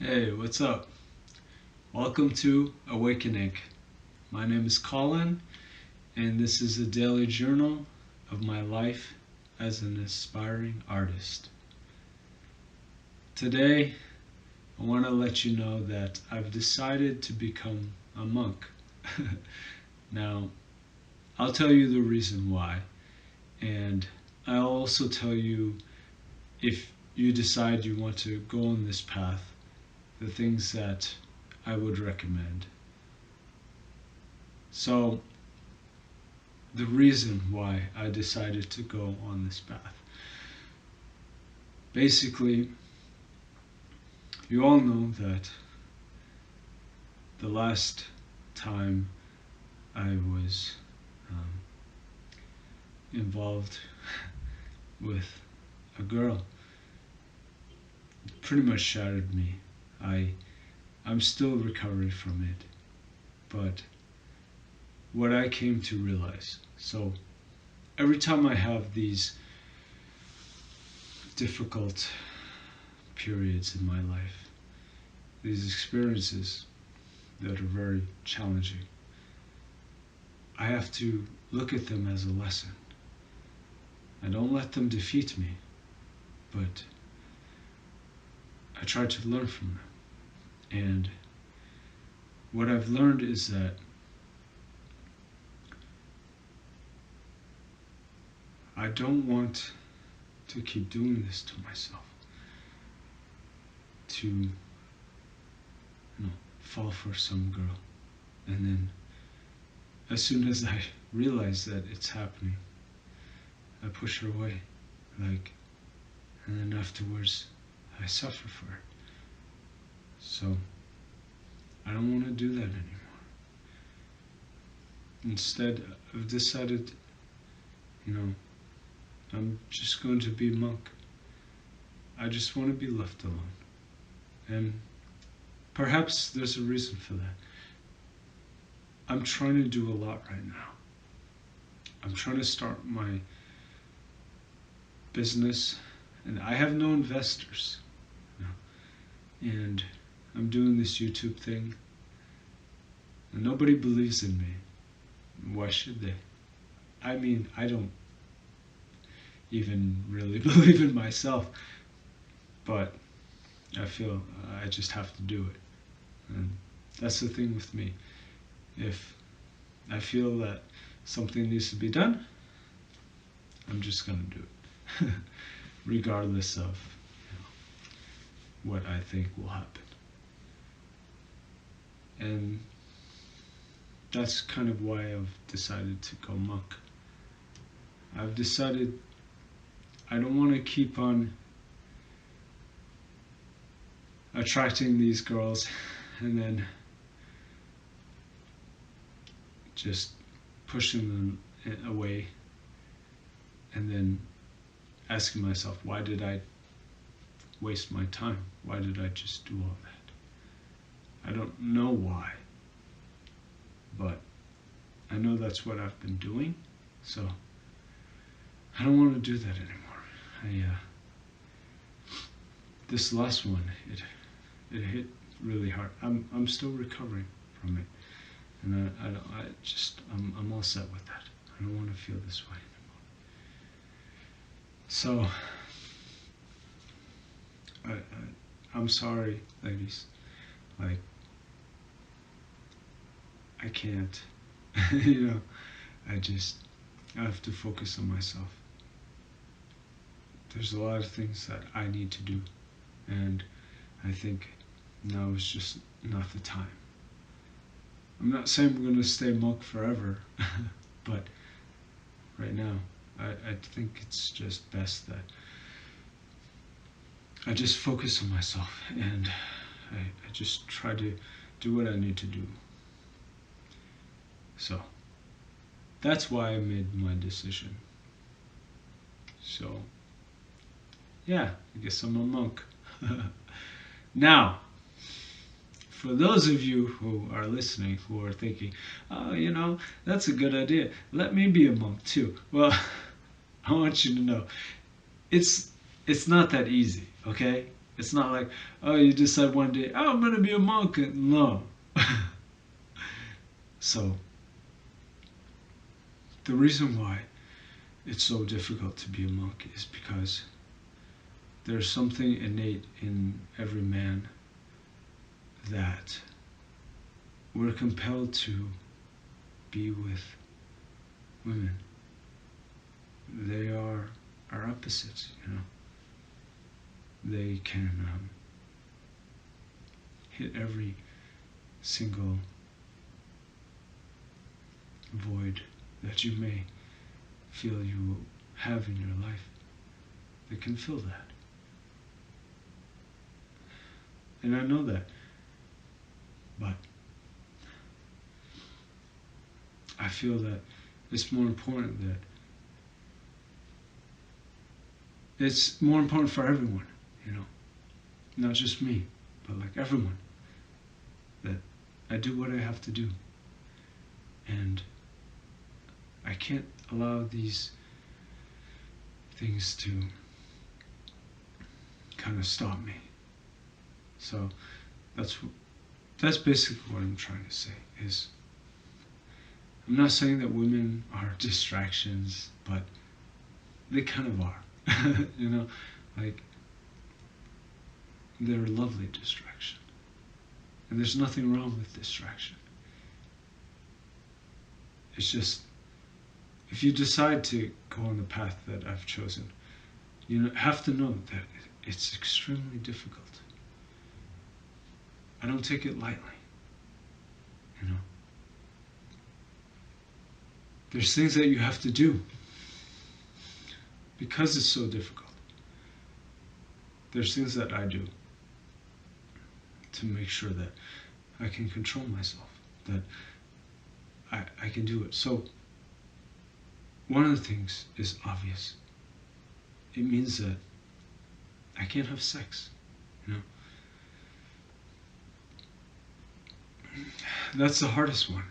Hey, what's up? Welcome to Awakening. My name is Colin, and this is a daily journal of my life as an aspiring artist. Today, I want to let you know that I've decided to become a monk. Now, I'll tell you the reason why, and I'll also tell you if you decide you want to go on this path, the things that I would recommend. So, the reason why I decided to go on this path. Basically, you all know that the last time I was involved with a girl, it pretty much shattered me. I'm still recovering from it, but what I came to realize. So every time I have these difficult periods in my life, these experiences that are very challenging, I have to look at them as a lesson. I don't let them defeat me, but I try to learn from them. And what I've learned is that I don't want to keep doing this to myself, to fall for some girl, and then as soon as I realize that it's happening, I push her away, and then afterwards I suffer for it. So I don't want to do that anymore. Instead, I've decided, I'm just going to be a monk. I just want to be left alone. And perhaps there's a reason for that. I'm trying to do a lot right now. I'm trying to start my business, and I have no investors. And I'm doing this YouTube thing, and nobody believes in me. Why should they? I mean, I don't even really believe in myself, but I feel I just have to do it. And that's the thing with me. If I feel that something needs to be done, I'm just going to do it, regardless of what I think will happen. And that's kind of why I've decided to go monk. I've decided I don't want to keep on attracting these girls and then just pushing them away and then asking myself, why did I waste my time? Why did I just do all that? I don't know why, but I know that's what I've been doing, so I don't want to do that anymore. This last one, it hit really hard. I'm still recovering from it, and I'm all set with that. I don't want to feel this way anymore. So I'm sorry, ladies. Like, I can't. I have to focus on myself. There's a lot of things that I need to do, and I think now is just not the time. I'm not saying we're going to stay monk forever, but right now, I think it's just best that I just focus on myself and I just try to do what I need to do. So, that's why I made my decision. So, yeah, I guess I'm a monk. Now, for those of you who are listening, who are thinking, oh, that's a good idea. Let me be a monk too. Well, I want you to know, it's not that easy, okay? It's not like, oh, you decide one day, oh, I'm going to be a monk. No. So, the reason why it's so difficult to be a monk is because there's something innate in every man that we're compelled to be with women. They are our opposites, you know. They can hit every single void that you may feel you have in your life. They can fill that. And I know that. But I feel that it's more important for everyone, you know, not just me, but like everyone, that I do what I have to do. And I can't allow these things to kind of stop me. So that's basically what I'm trying to say. Is I'm not saying that women are distractions, but they kind of are. You know, like they're a lovely distraction. And there's nothing wrong with distraction. It's just, if you decide to go on the path that I've chosen, you have to know that it's extremely difficult. I don't take it lightly, you know. There's things that you have to do because it's so difficult. There's things that I do to make sure that I can control myself, that I can do it. So one of the things is obvious. It means that I can't have sex, you know. That's the hardest one.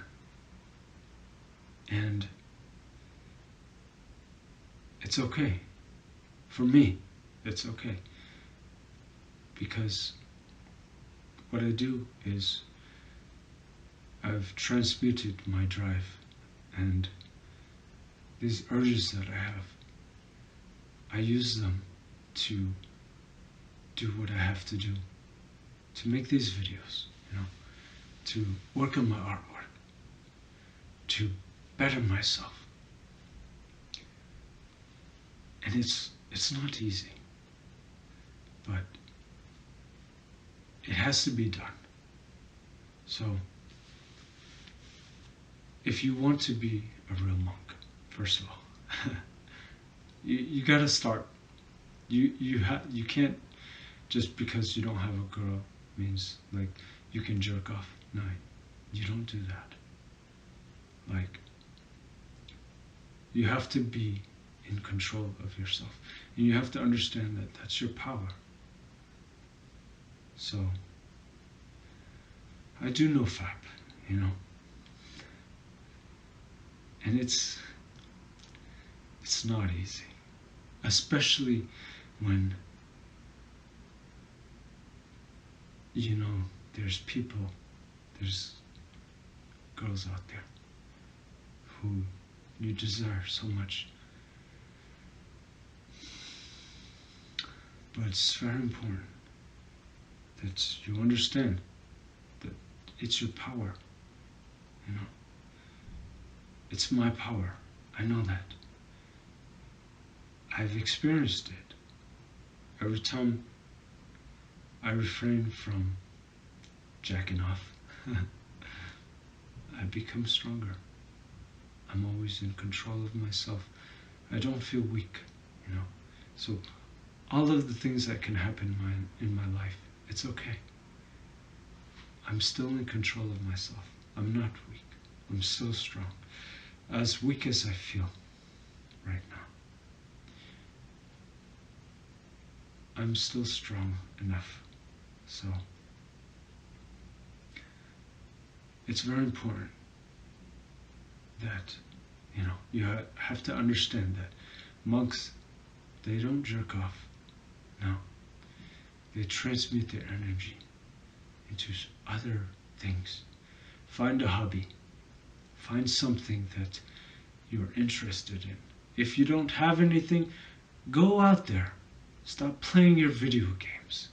And it's okay. For me, it's okay. Because what I do is I've transmuted my drive and these urges that I have. I use them to do what I have to do, to make these videos, you know, to work on my artwork, to better myself. And it's not easy, but it has to be done. So if you want to be a real monk, first of all, you got to start. You can't, just because you don't have a girl means like you can jerk off. No, you don't do that. Like, you have to be in control of yourself, and you have to understand that that's your power. So I do know FAP, you know, and it's not easy, especially when, you know, there's girls out there who you desire so much. But it's very important that you understand that it's your power, you know. It's my power. I know that. I've experienced it. Every time I refrain from jacking off, I become stronger. I'm always in control of myself. I don't feel weak, you know. So all of the things that can happen in my life, it's okay. I'm still in control of myself. I'm not weak. I'm still strong. As weak as I feel right now, I'm still strong enough. So it's very important that, you know, you have to understand that monks, they don't jerk off. No. They transmute their energy into other things. Find a hobby. Find something that you're interested in. If you don't have anything, go out there. Stop playing your video games.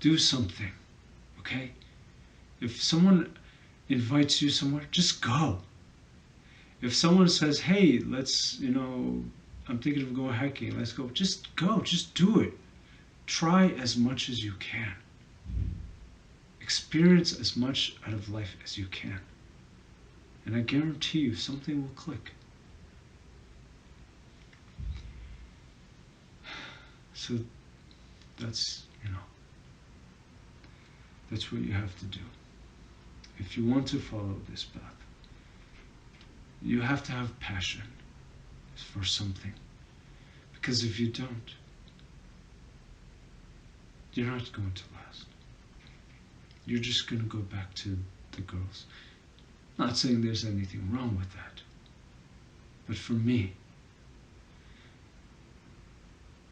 Do something, okay? If someone invites you somewhere, just go. If someone says, hey, let's, I'm thinking of going hiking, let's go, just go, just do it. Try as much as you can. Experience as much out of life as you can. And I guarantee you something will click. So that's what you have to do. If you want to follow this path, you have to have passion for something. Because if you don't, you're not going to last. You're just going to go back to the girls. Not saying there's anything wrong with that. But for me,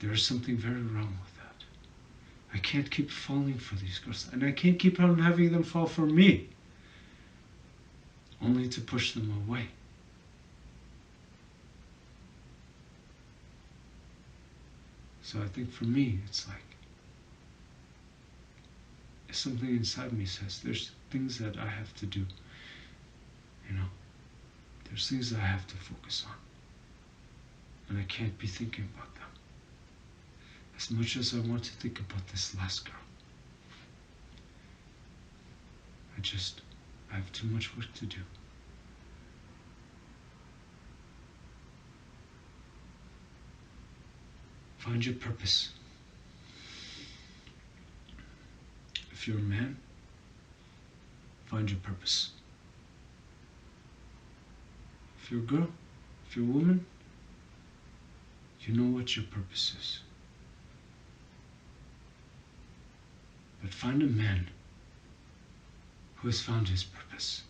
there is something very wrong with that. I can't keep falling for these girls. And I can't keep on having them fall for me. Only to push them away. So I think for me, it's like, something inside me says, there's things that I have to do. There's things that I have to focus on. And I can't be thinking about them. As much as I want to think about this last girl. I have too much work to do. Find your purpose. If you're a man, find your purpose. If you're a girl, if you're a woman, you know what your purpose is. But find a man who has found his purpose.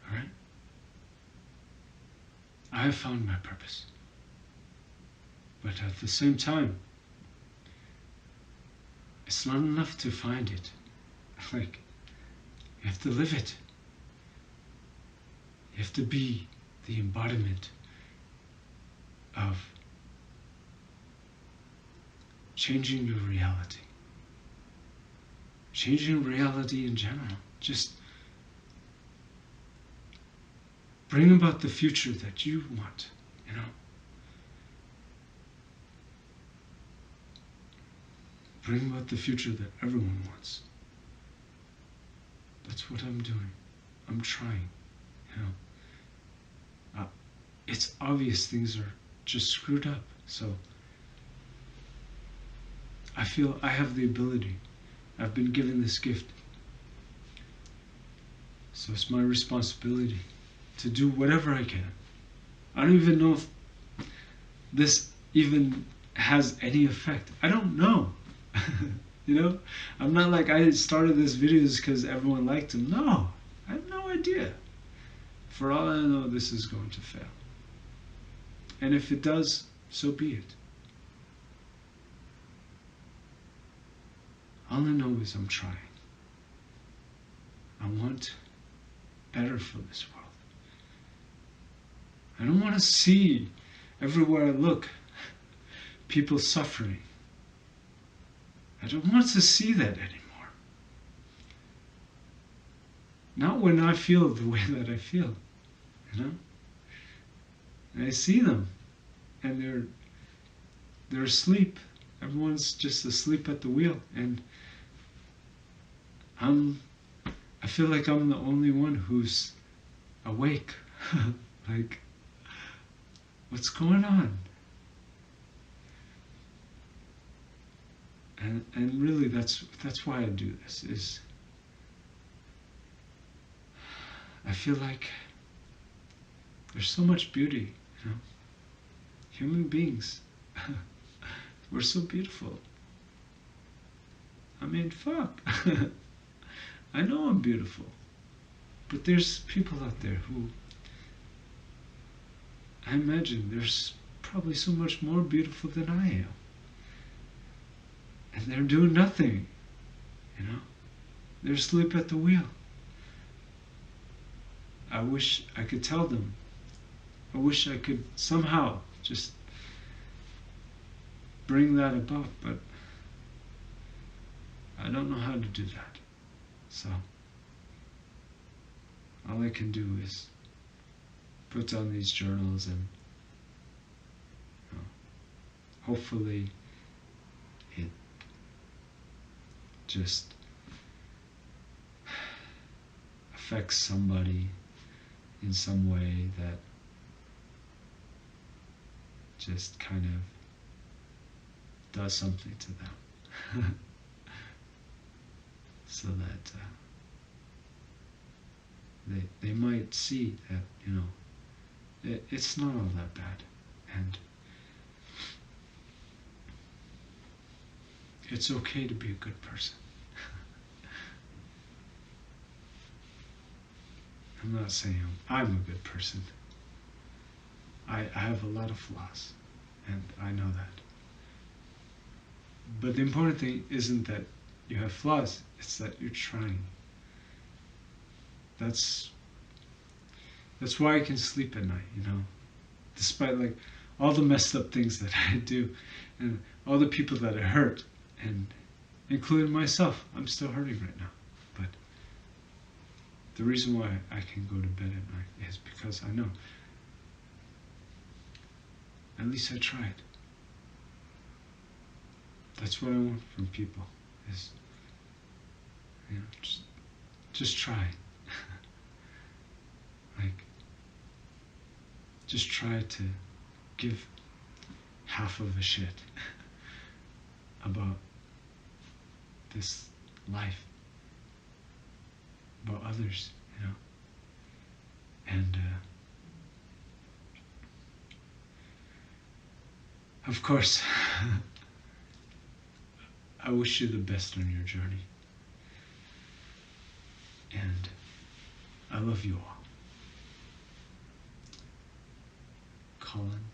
Alright? I have found my purpose. But at the same time, it's not enough to find it. Like, you have to live it. You have to be the embodiment of changing your reality. Changing reality in general. Just bring about the future that you want, Bring about the future that everyone wants. That's what I'm doing. I'm trying, It's obvious things are just screwed up. So I feel I have the ability. I've been given this gift. So it's my responsibility to do whatever I can. I don't even know if this even has any effect. I don't know. I'm not like I started this videos because everyone liked them. No, I have no idea. For all I know, this is going to fail. And if it does, so be it. All I know is I'm trying. I want better for this world. I don't want to see everywhere I look people suffering. I don't want to see that anymore. Not when I feel the way that I feel, And I see them, and they're asleep. Everyone's just asleep at the wheel, and I feel like I'm the only one who's awake. Like, what's going on? And really, that's why I do this. Is I feel like there's so much beauty, Human beings, we're so beautiful. I mean, fuck. I know I'm beautiful, but there's people out there who, I imagine, there's probably so much more beautiful than I am. and they're doing nothing, they're asleep at the wheel. I wish I could tell them. I wish I could somehow just bring that about, but I don't know how to do that. So all I can do is put down these journals, and hopefully it just affects somebody in some way that just kind of does something to them. So that they might see that, it's not all that bad, and it's okay to be a good person. I'm not saying I'm a good person. I have a lot of flaws, and I know that. But the important thing isn't that you have flaws, it's that you're trying. That's why I can sleep at night, despite like all the messed up things that I do, and all the people that I hurt, and including myself. I'm still hurting right now, but the reason why I can go to bed at night is because I know at least I tried. That's what I want from people, is just try. Like, just try to give half of a shit about this life, about others, and of course, I wish you the best on your journey, and I love you all. Colin.